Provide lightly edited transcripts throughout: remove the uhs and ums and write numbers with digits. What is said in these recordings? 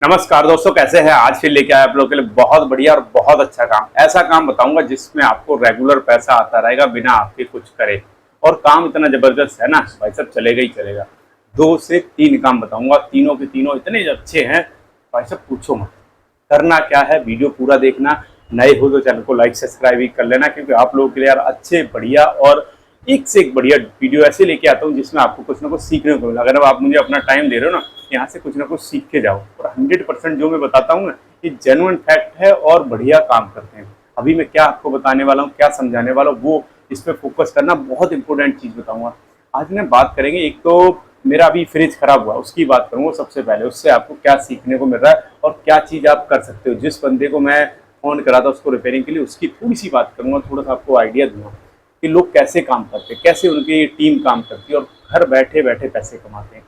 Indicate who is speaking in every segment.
Speaker 1: नमस्कार दोस्तों, कैसे हैं। आज फिर लेके आया आप लोगों के लिए बहुत बढ़िया और बहुत अच्छा काम। ऐसा काम बताऊंगा जिसमें आपको रेगुलर पैसा आता रहेगा बिना आपके कुछ करे। और काम इतना जबरदस्त है ना भाई साहब, चलेगा ही चलेगा। 2 से 3 काम बताऊंगा, तीनों के तीनों इतने अच्छे हैं भाई साहब, पूछो मत। करना क्या है, वीडियो पूरा देखना। नए हो तो चैनल को लाइक सब्सक्राइब भी कर लेना, क्योंकि आप लोगों के लिए यार अच्छे बढ़िया और एक से एक बढ़िया वीडियो ऐसे लेके आता हूँ जिसमें आपको कुछ ना कुछ सीखने को मिला। अगर आप मुझे अपना टाइम दे रहे हो ना, यहाँ से कुछ ना कुछ सीख के जाओ। और 100% जो मैं बताता हूँ ना, ये जेन्युइन फैक्ट है और बढ़िया काम करते हैं। अभी मैं क्या आपको बताने वाला हूँ, क्या समझाने वाला हूँ, वो इस पर फोकस करना, बहुत इंपॉर्टेंट चीज़ बताऊंगा। आज मैं बात करेंगे, एक तो मेरा अभी फ्रिज खराब हुआ उसकी बात करूंगा सबसे पहले। उससे आपको क्या सीखने को मिल रहा है और क्या चीज़ आप कर सकते हो। जिस बंदे को मैं फ़ोन करा था उसको रिपेयरिंग के लिए, उसकी थोड़ी सी बात करूंगा, थोड़ा सा आपको आइडिया दूंगा कि लोग कैसे काम करते हैं, कैसे उनकी टीम काम करती है और घर बैठे बैठे पैसे कमाते हैं।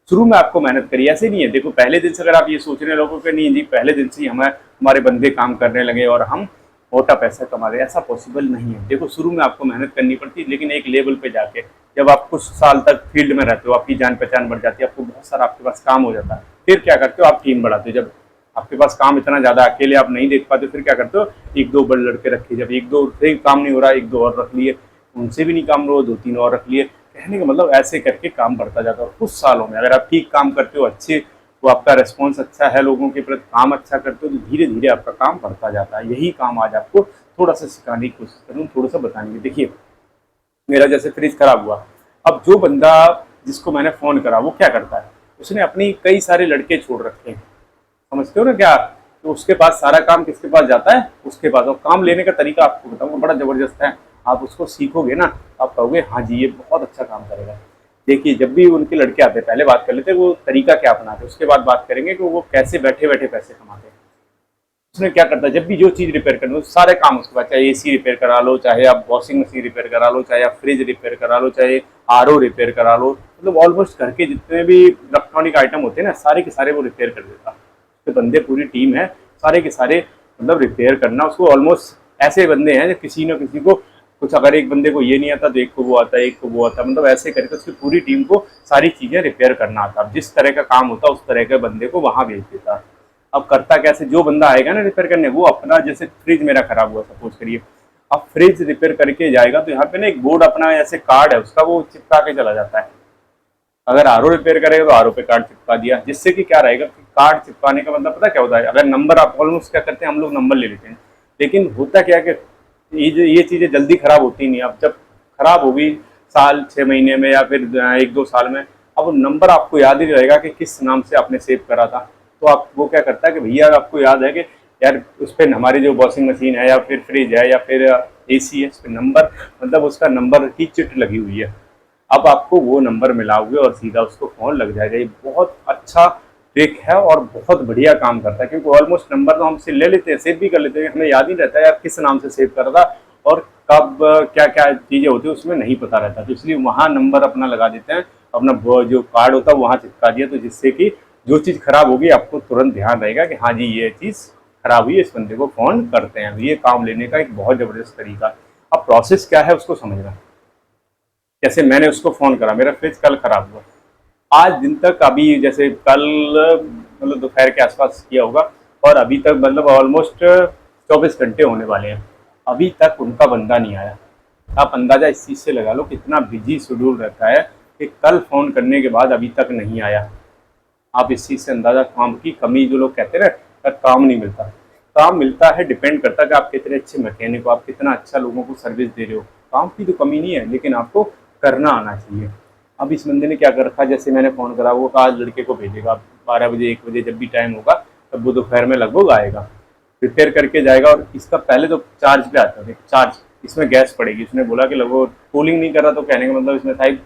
Speaker 1: शुरू में आपको मेहनत करिए, ऐसे नहीं है। देखो, पहले दिन से अगर आप ये सोच रहे हैं लोगों के, नहीं जी पहले दिन से ही हमारे बंदे काम करने लगे और हम मोटा पैसा कमा रहे, ऐसा पॉसिबल नहीं है। देखो, शुरू में आपको मेहनत करनी पड़ती है, लेकिन एक लेवल पे जाके जब आप कुछ साल तक फील्ड में रहते हो, आपकी जान पहचान बढ़ जाती है, आपको बहुत सारा आपके पास काम हो जाता है। फिर क्या करते हो, आप टीम बढ़ाते हो। जब आपके पास काम इतना ज़्यादा अकेले आप नहीं देख पाते, फिर क्या करते हो, एक दो बड़े लड़के रखे। जब एक दो से काम नहीं हो रहा, एक दो और रख लिए, उनसे भी नहीं काम हो रहा, 2-3 और रख लिए। कहने का मतलब ऐसे करके काम बढ़ता जाता है। कुछ सालों में अगर आप ठीक काम करते हो, अच्छे, तो आपका रिस्पॉन्स अच्छा है, लोगों के प्रति काम अच्छा करते हो, तो धीरे धीरे आपका काम बढ़ता जाता है। यही काम आज आपको थोड़ा सा सिखाने की कोशिश करूँ, थोड़ा सा बताने की। देखिए, मेरा जैसे फ्रिज खराब हुआ, अब जो बंदा जिसको मैंने फ़ोन करा वो क्या करता है, उसने अपनी कई सारे लड़के छोड़ रखे हैं। समझते हो ना क्या। तो उसके पास सारा काम किसके पास जाता है, उसके पास। और काम लेने का तरीका आपको बताऊंगा, बड़ा जबरदस्त है। आप उसको सीखोगे ना, आप कहोगे हाँ जी ये बहुत अच्छा काम करेगा। देखिए, जब भी उनके लड़के आते हैं, पहले बात कर लेते हैं वो तरीका क्या अपनाते हैं, उसके बाद बात करेंगे कि वो कैसे बैठे बैठे पैसे कमाते हैं। उसने क्या करता है, जब भी जो चीज़ रिपेयर करनी हो, सारे काम उसके पास। चाहे एसी रिपेयर करा लो, चाहे आप वॉशिंग मशीन रिपेयर करा लो, चाहे आप फ्रिज रिपेयर करा लो, चाहे आरओ रिपेयर करा लो, मतलब ऑलमोस्ट घर के जितने भी इलेक्ट्रॉनिक आइटम होते हैं ना, सारे के सारे वो रिपेयर कर देता। तो बंदे, पूरी टीम है, सारे के सारे मतलब रिपेयर करना उसको। ऑलमोस्ट ऐसे बंदे हैं जो किसी न किसी को कुछ, अगर एक बंदे को ये नहीं आता तो एक को वो आता है, एक को वो आता है, मतलब ऐसे करके उसकी पूरी टीम को सारी चीज़ें रिपेयर करना आता। अब जिस तरह का काम होता उस तरह के बंदे को वहाँ भेज देता। अब करता कैसे, जो बंदा आएगा ना रिपेयर करने, वो अपना, जैसे फ्रिज मेरा खराब हुआ सपोज करिए, अब फ्रिज रिपेयर करके जाएगा तो यहाँ पे ना एक बोर्ड, अपना ऐसे कार्ड है उसका, वो चिपका के चला जाता है। अगर आरओ रिपेयर करेगा तो आरओ पे कार्ड चिपका दिया, जिससे कि क्या रहेगा कि कार्ड चिपकाने का मतलब पता क्या होता है, अगर नंबर, आप ऑलमोस्ट क्या करते हैं, हम लोग नंबर ले लेते हैं। लेकिन होता क्या है कि ये चीज़ें जल्दी खराब होती नहीं। अब जब खराब होगी साल 6 महीने में या फिर 1-2 साल में, अब वो नंबर आपको याद ही रहेगा कि किस नाम से आपने सेव करा था। तो आप, वो क्या करता है कि भैया आपको याद है कि यार उस पर हमारी जो वॉशिंग मशीन है या फिर फ्रिज है या फिर एसी है, उस पर नंबर, मतलब उसका नंबर की चिट लगी हुई है। अब आपको वो नंबर मिलाओगे और सीधा उसको फ़ोन लग जाएगा। ये बहुत अच्छा ट्रिक है और बहुत बढ़िया काम करता है, क्योंकि ऑलमोस्ट नंबर तो हम से ले लेते हैं, सेव भी कर लेते हैं, हमें याद ही रहता है यार किस नाम से सेव कर रहा था और कब क्या क्या चीज़ें होती है उसमें नहीं पता रहता। तो इसलिए वहाँ नंबर अपना लगा देते हैं, अपना जो कार्ड होता है वहाँ चिपका दिया, तो जिससे कि जो चीज़ खराब होगी आपको तुरंत ध्यान रहेगा कि हाँ जी ये चीज़ खराब हुई है, इस बंदे को फ़ोन करते हैं। ये काम लेने का एक बहुत ज़बरदस्त तरीका। अब प्रोसेस क्या है उसको समझना। जैसे मैंने उसको फ़ोन करा, मेरा फ्रिज कल खराब हुआ, आज दिन तक, अभी जैसे कल मतलब दोपहर के आसपास किया होगा, और अभी तक मतलब ऑलमोस्ट 24 घंटे होने वाले हैं, अभी तक उनका बंदा नहीं आया। आप अंदाज़ा इस चीज़ से लगा लो कितना बिजी शेड्यूल रहता है कि कल फ़ोन करने के बाद अभी तक नहीं आया। आप इस चीज़ से अंदाज़ा, काम की कमी, जो लोग कहते हैं ना कि काम नहीं मिलता, काम मिलता है, डिपेंड करता है कि आप कितने अच्छे मैकेनिक हो, आप कितना अच्छा लोगों को सर्विस दे रहे हो। काम की तो कमी नहीं है, लेकिन आपको करना आना चाहिए। अब इस बंदे ने क्या कर रखा, जैसे मैंने फ़ोन करा, वो आज लड़के को भेजेगा 12 बजे 1 बजे, जब भी टाइम होगा तब वो दोपहर में लगभग आएगा, रिपेयर करके जाएगा। और इसका पहले तो चार्ज पे आता है, चार्ज, इसमें गैस पड़ेगी। उसने बोला कि लगभग कूलिंग नहीं कर रहा, तो कहने का मतलब इसमें शायद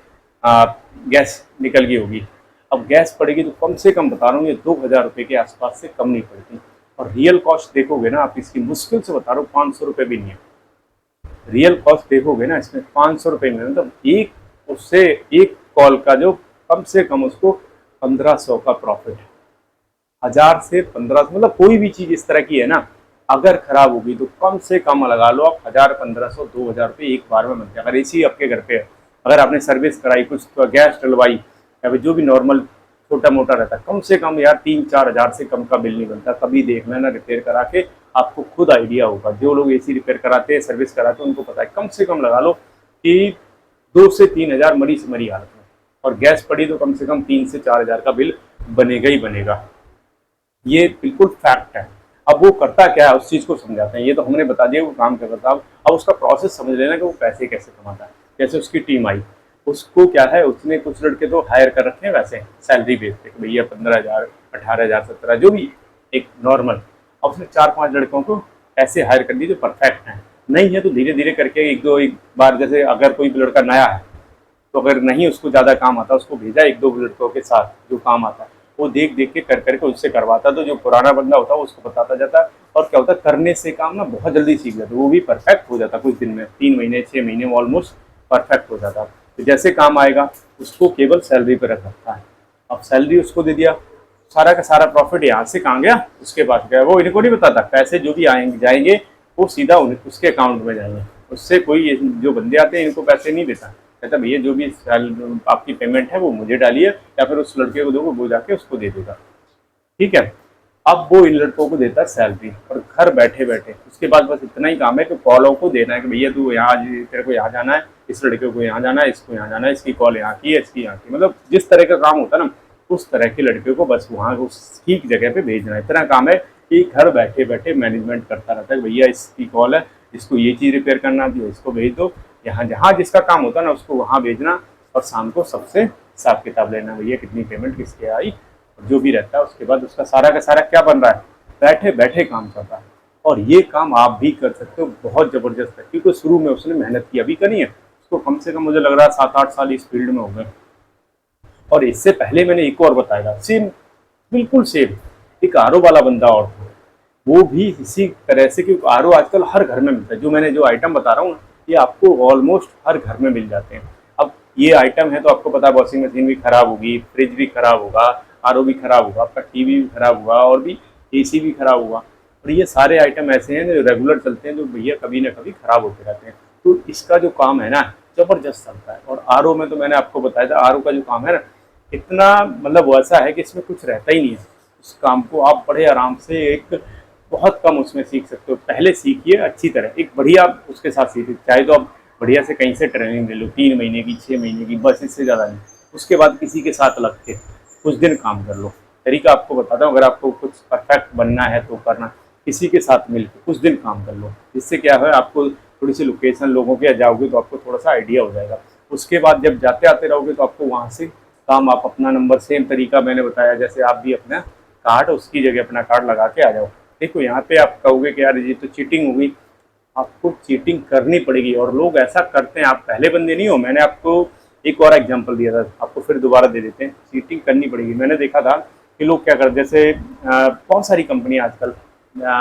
Speaker 1: गैस निकल गई होगी। अब गैस पड़ेगी तो कम से कम बता रहा हूँ, ये 2,000 रुपये के आसपास से कम नहीं पड़ती। और रियल कॉस्ट देखोगे ना आप इसकी, मुश्किल से बता रहा हूँ 500 रुपये भी नहीं है। रियल कॉस्ट देखोगे ना इसमें 500 रुपये में, मतलब एक, उससे एक कॉल का जो कम से कम उसको 1500 का प्रॉफिट है। 1000 से 1500, मतलब कोई भी चीज़ इस तरह की है ना, अगर खराब होगी तो कम से कम लगा लो आप 1000, 1500, 2000 रुपये एक बार में बनते हैं। अगर एसी आपके घर पे है, अगर आपने सर्विस कराई, कुछ तो गैस डलवाई, या फिर जो भी नॉर्मल छोटा मोटा रहता है, कम से कम यार 3-4 हज़ार से कम का बिल नहीं बनता। कभी देख लेना, रिपेयर करा के आपको खुद आइडिया होगा। जो लोग एसी रिपेयर कराते हैं, सर्विस कराते हैं, उनको पता है। कम से कम लगा लो कि 2 से 3 हज़ार मरी से मरी हालत में, और गैस पड़ी तो कम से कम 3 से 4 हज़ार का बिल बनेगा ही बनेगा। ये बिल्कुल फैक्ट है। अब वो करता क्या है उस चीज़ को समझाते हैं। ये तो हमने बता दिया वो काम क्या करता है। अब उसका प्रोसेस समझ लेना कि वो पैसे कैसे कमाता है, कैसे उसकी टीम आई। उसको क्या है, उसने कुछ लड़के तो हायर कर रखे हैं वैसे सैलरी बेस पे, भैया 15 हज़ार 18 हज़ार 17, जो भी एक नॉर्मल। अब उसने 4-5 लड़कों को ऐसे हायर कर दिए जो परफेक्ट हैं। नहीं है तो धीरे धीरे करके एक बार, जैसे अगर कोई लड़का नया है तो अगर नहीं उसको ज़्यादा काम आता, उसको भेजा 1-2 लड़कों के साथ जो काम आता है, वो देख देख के कर करके उससे करवाता। तो जो पुराना बंदा होता है उसको बताता जाता, और क्या होता है करने से काम ना बहुत जल्दी सीख जाता, वो भी परफेक्ट हो जाता कुछ दिन में, 3 महीने 6 महीने में ऑलमोस्ट परफेक्ट हो जाता। तो जैसे काम आएगा उसको केवल सैलरी पर रख रखता है। अब सैलरी उसको दे दिया, सारा का सारा प्रॉफिट यहाँ से कहाँ गया, उसके पास गया। वो इनको नहीं बताता, पैसे जो भी आएंगे जाएंगे वो सीधा उसके अकाउंट में जाएंगे। उससे कोई जो बंदे आते हैं इनको पैसे नहीं देता, कहता भैया जो भी आपकी पेमेंट है वो मुझे डालिए, या फिर उस लड़के को दो, वो जाके उसको दे देगा। ठीक है। अब वो इन लड़कों को देता है सैलरी, और घर बैठे बैठे उसके बाद बस इतना ही काम है कि कॉलों को देना है कि भैया तू यहाँ, तेरे को यहाँ जाना है, इस लड़के को यहाँ जाना है, इसको यहाँ जाना है, इसकी कॉल यहाँ की है, इसकी यहाँ की, मतलब जिस तरह का काम होता है ना उस तरह के लड़के को बस वहाँ उसकी जगह पे भेजना है। इतना काम है कि घर बैठे बैठे मैनेजमेंट करता रहता है, भैया इसकी कॉल है, इसको ये चीज़ रिपेयर करना है, इसको भेज दो। यहाँ जहाँ जिसका काम होता है ना उसको वहाँ भेजना, और शाम को सबसे हिसाब किताब लेना, भैया कितनी पेमेंट किसके आई, और जो भी रहता है उसके बाद उसका सारा का सारा क्या बन रहा है, बैठे बैठे काम चलता है। और ये काम आप भी कर सकते हो, बहुत ज़बरदस्त है, क्योंकि शुरू में उसने मेहनत की, अभी करी है उसको कम से कम मुझे लग रहा है 7-8 साल इस फील्ड में हो गए। और इससे पहले मैंने एक और बताया सेम, बिल्कुल सेम, एक आरओ वाला बंदा और था, वो भी इसी तरह से, क्योंकि आरओ आजकल हर घर में मिलता है। जो मैंने जो आइटम बता रहा हूँ ये आपको ऑलमोस्ट हर घर में मिल जाते हैं। अब ये आइटम है तो आपको पता है वॉशिंग मशीन भी खराब होगी, फ्रिज भी खराब होगा, आरओ भी खराब होगा, आपका टीवी भी खराब होगा, और भी एसी भी खराब होगा। और ये सारे आइटम ऐसे हैं जो रेगुलर चलते हैं, जो भैया कभी ना कभी खराब होते रहते हैं। तो इसका जो काम है ना जबरदस्त चलता है। और आरओ में तो मैंने आपको बताया था, आरओ का जो काम है ना इतना मतलब वैसा है कि इसमें कुछ रहता ही नहीं है। उस काम को आप बड़े आराम से एक बहुत कम उसमें सीख सकते हो। पहले सीखिए अच्छी तरह, एक बढ़िया उसके साथ सीखिए, चाहे तो आप बढ़िया से कहीं से ट्रेनिंग ले लो, 3 महीने की 6 महीने की, बस इससे ज़्यादा नहीं। उसके बाद किसी के साथ लग के कुछ दिन काम कर लो। तरीका आपको बताता हूँ, अगर आपको कुछ परफेक्ट बनना है तो करना, किसी के साथ मिलकर कुछ दिन काम कर लो। इससे क्या है, आपको थोड़ी सी लोकेशन लोगों के जाओगे तो आपको थोड़ा सा आइडिया हो जाएगा। उसके बाद जब जाते आते रहोगे तो आपको वहाँ से काम, आप अपना नंबर, सेम तरीका मैंने बताया जैसे आप भी अपना कार्ड उसकी जगह अपना कार्ड लगा के आ जाओ। देखो यहाँ पे आप कहोगे कि यार ये तो चीटिंग हो गई, आपको चीटिंग करनी पड़ेगी, और लोग ऐसा करते हैं। आप पहले बंदे नहीं हो, मैंने आपको एक और एग्जांपल दिया था, आपको फिर दोबारा दे देते हैं। चीटिंग करनी पड़ेगी। मैंने देखा था कि लोग क्या करते, जैसे बहुत सारी कंपनियाँ आजकल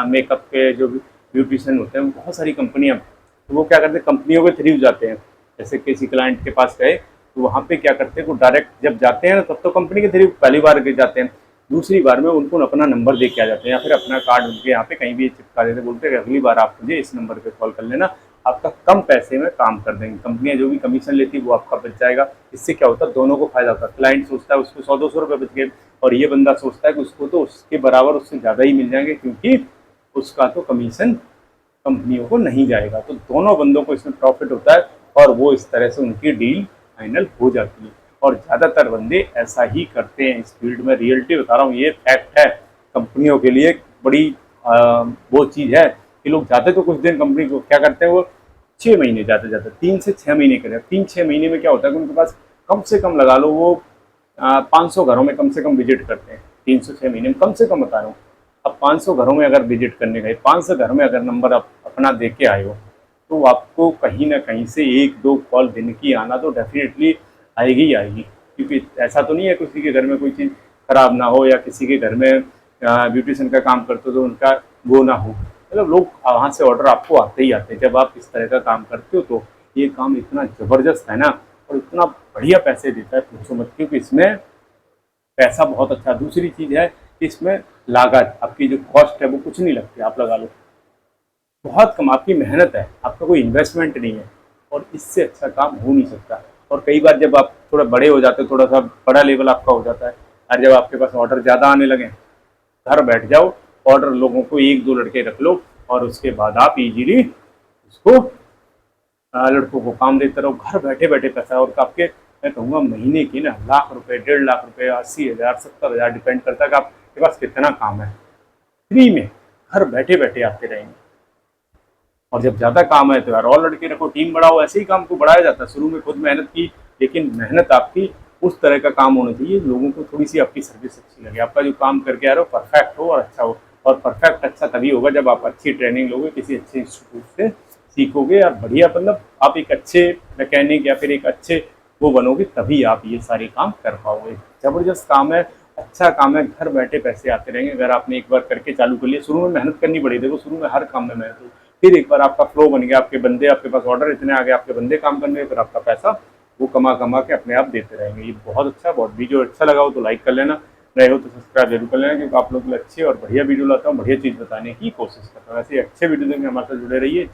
Speaker 1: मेकअप के जो ब्यूटिशियन होते हैं, बहुत सारी कंपनियाँ, तो वो क्या करते हैं कंपनियों के थ्रू जाते हैं। जैसे किसी क्लाइंट के पास गए तो वहाँ पे क्या करते हैं, वो डायरेक्ट जब जाते हैं तब तो कंपनी के थ्रू पहली बार जाते हैं, दूसरी बार में उनको अपना नंबर दे के आ जाते हैं, या फिर अपना कार्ड उनके यहाँ पे कहीं भी चिपका देते हैं, बोलते हैं अगली बार आप मुझे इस नंबर पे कॉल कर लेना, आपका कम पैसे में काम कर देंगे। कंपनियां जो भी कमीशन लेती है वो आपका बच जाएगा। इससे क्या होता है, दोनों को फायदा होता है। क्लाइंट सोचता है उसको 100-200 रुपये बच गए, और ये बंदा सोचता है कि उसको तो उसके बराबर उससे ज़्यादा ही मिल जाएंगे, क्योंकि उसका तो कमीशन कंपनियों को नहीं जाएगा। तो दोनों बंदों को इसमें प्रॉफिट होता है, और वो इस तरह से उनकी डील फाइनल हो जाती है। और ज़्यादातर बंदे ऐसा ही करते हैं इस फील्ड में। रियलिटी बता रहा हूँ, ये फैक्ट है। कंपनियों के लिए बड़ी वो चीज़ है कि लोग जाते तो कुछ दिन कंपनी को, क्या करते हैं वो 6 महीने जाते जाते 3 से 6 महीने करें। 3-6 महीने में क्या होता है कि उनके पास कम से कम लगा लो वो 500 घरों में कम से कम विजिट करते हैं। 306 महीने में कम से कम बता रहा हूँ। अब 500 घरों में अगर विजिट करने गए, 500 घर में अगर नंबर आप अपना दे के आए हो, तो आपको कहीं ना कहीं से 1-2 कॉल दिन की आना तो डेफिनेटली आएगी ही आएगी। क्योंकि ऐसा तो नहीं है किसी के घर में कोई चीज़ खराब ना हो, या किसी के घर में ब्यूटिशियन का काम करते हो तो उनका वो ना हो। मतलब लोग वहाँ से ऑर्डर आपको आते ही आते हैं जब आप इस तरह का काम करते हो। तो ये काम इतना ज़बरदस्त है ना, और इतना बढ़िया पैसे देता है, पूछो मत, क्योंकि इसमें पैसा बहुत अच्छा। दूसरी चीज़ है कि इसमें लागत, आपकी जो कॉस्ट है वो कुछ नहीं लगती, आप लगा लो बहुत कम, आपकी मेहनत है, आपका कोई इन्वेस्टमेंट नहीं है, और इससे अच्छा काम हो नहीं सकता। और कई बार जब आप थोड़ा बड़े हो जाते हो, थोड़ा सा बड़ा लेवल आपका हो जाता है, और जब आपके पास ऑर्डर ज़्यादा आने लगे, घर बैठ जाओ, ऑर्डर लोगों को 1-2 लड़के रख लो और उसके बाद आप इजीली उसको लड़कों को काम देते रहो, घर बैठे बैठे पैसा। और आपके मैं कहूँगा महीने की ना लाख रुपए, 1.5 लाख रुपए, 80,000, 70,000, डिपेंड करता है कि आपके पास कितना काम है। फ्री में घर बैठे बैठे आते रहेंगे। और जब ज़्यादा काम है तो यार और लड़के रखो, टीम बढ़ाओ, ऐसे ही काम को बढ़ाया जाता है। शुरू में खुद मेहनत की, लेकिन मेहनत आपकी उस तरह का काम होना चाहिए लोगों को थोड़ी सी आपकी सर्विस अच्छी लगे, आपका जो काम करके आ रहे हो परफेक्ट हो और अच्छा हो। और परफेक्ट अच्छा तभी होगा जब आप अच्छी ट्रेनिंग लोगे, किसी अच्छे इंस्टीट्यूट से सीखोगे और बढ़िया, मतलब आप एक अच्छे मैकेनिक या फिर एक अच्छे वो बनोगे, तभी आप ये सारे काम कर पाओगे। ज़बरदस्त काम है, अच्छा काम है, घर बैठे पैसे आते रहेंगे अगर आपने एक बार करके चालू कर लिया। शुरू में मेहनत करनी पड़ी, देखो शुरू में हर काम में मेहनत हो, फिर एक बार आपका फ्लो बन गया, आपके बंदे, आपके पास ऑर्डर इतने आ गए, आपके बंदे काम करने, फिर आपका पैसा वो कमा कमा के अपने आप देते रहेंगे। ये बहुत अच्छा, बहुत वीडियो अच्छा लगा हो तो लाइक कर लेना, नए हो तो सब्सक्राइब जरूर कर लेना, क्योंकि आप लोग के लिए अच्छे और बढ़िया वीडियो लाता हूँ, बढ़िया चीज़ बताने की कोशिश करता हूँ। ऐसे अच्छे वीडियो देंगे, हमारे साथ जुड़े रहिए।